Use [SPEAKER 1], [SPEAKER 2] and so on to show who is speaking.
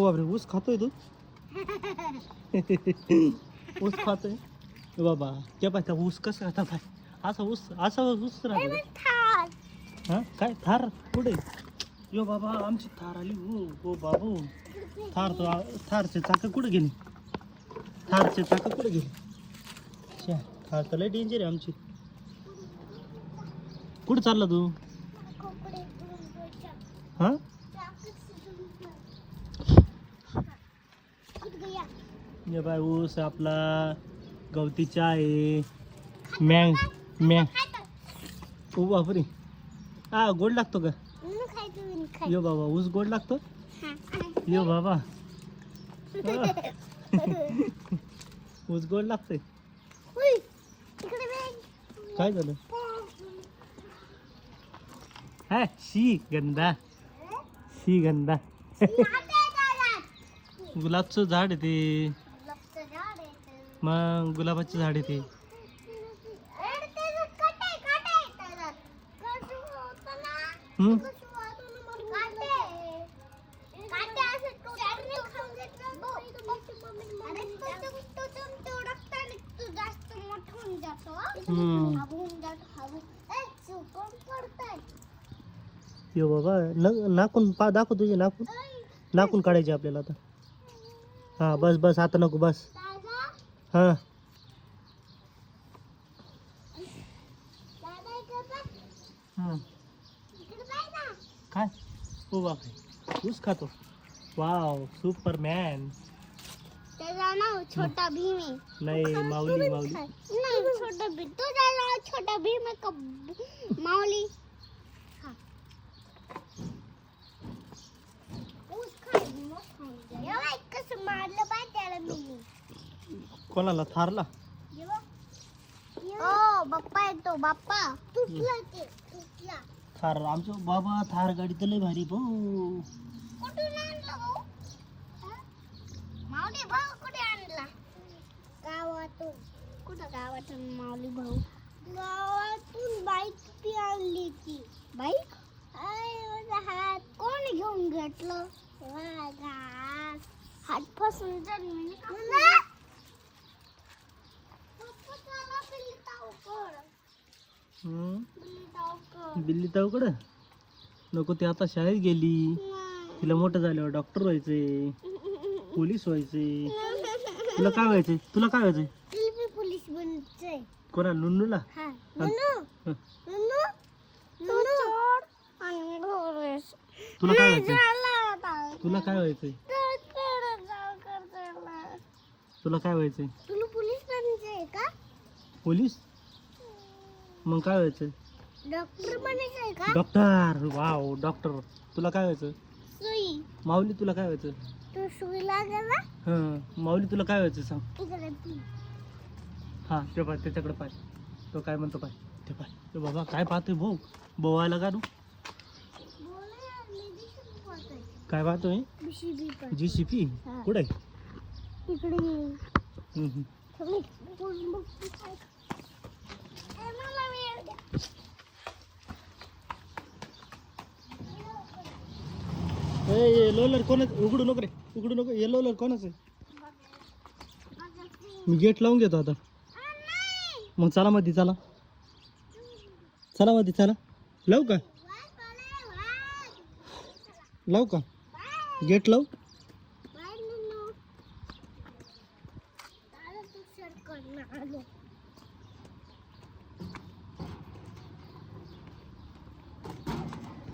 [SPEAKER 1] बापरे, ऊस खातोय तू? ऊस खातोय बाबा. त्या पाय ऊस कसं खाता पाय, असा ऊस राहतो. हा काय थार कुठे? यो बाबा आमची थार आली. हो बाबू, थारचे चाक कुठे गेली? थारचे चाक कुठे गेली? थार तर लय डेंजर आहे आमची. कुठे चालला तू? हा ये बाय ऊस आपला गवती चहा आहे. ओ बापरे, हा गोड लागतो का? यो बाबा ऊस गोड लागतो. यो बाबा ऊस गोड लागतोय. काय झालं? हा शी गंदा, शी गंदा. गुलाबचं झाड आहे ते. मग गुलाबाचं झाड आहे ते. यो बाबा नाकून दाखव तुझे नाकून काढायचे आपल्याला आता. हा बस बस आता नको बस. हा काय? हो बापरे, ऊस खातो. Wow Superman.
[SPEAKER 2] त्याचा नाव छोटा भीम आहे.
[SPEAKER 1] नाही माऊली.
[SPEAKER 2] नाही छोटा भीम. तुझा नाव छोटा भीम आहे का माऊली? कसं मारलं पाहिजे त्याला मी.
[SPEAKER 1] कोणाला? थारला?
[SPEAKER 2] ओ बाप्पा येतो बाप्पा. तुटला
[SPEAKER 1] थार आमच्या बाबा. थार गाडी तर लय भारी भाऊ.
[SPEAKER 2] कुठून आणला भाऊ? माऊली भाऊ कुठे आणला? गावातून. कुठं गावातून माऊली भाऊ? गावातून बाईक आणली ती. बाईक? हात कोण घेऊन घेतलं? हात फसून
[SPEAKER 1] बिल्ली तावकड नको. ते आता शाळेत गेली. तिला मोठं झाल्यावर डॉक्टर व्हायचंय, पोलीस व्हायचंय. तुला काय व्हायचंय?
[SPEAKER 2] पोलीस बनायचंय.
[SPEAKER 1] कोणा? नुन्नूला? तुला काय व्हायचंय?
[SPEAKER 2] तुला पोलीस बनायचंय का?
[SPEAKER 1] पोलीस? मग काय व्हायचंय?
[SPEAKER 2] डॉक्टर बनायचंय का?
[SPEAKER 1] डॉक्टर. Wow doctor. तुला काय व्हायचं?
[SPEAKER 2] सुई.
[SPEAKER 1] माऊली तुला काय व्हायचं?
[SPEAKER 2] तू सुई लागेल ना?
[SPEAKER 1] हा माऊली तुला काय व्हायचं सांग?
[SPEAKER 2] इकडे ती.
[SPEAKER 1] हा ते पाय, त्याच्याकडे पाय. तो काय म्हणतो पाय, ते पाय. तो बाबा काय पाहतोय भाऊ? बोवायला का तू? काय पाहतोय? JCB कुठे आहे?
[SPEAKER 2] इकडे.
[SPEAKER 1] लोलर कोणाच? उघडू नको रे, उघडू नको. हे लोलर कोणाच आहे? मी गेट लावून घेतो आता. मग चला मध्ये, चला मध्ये, चला. लावू का? गेट लावू?
[SPEAKER 2] आलो.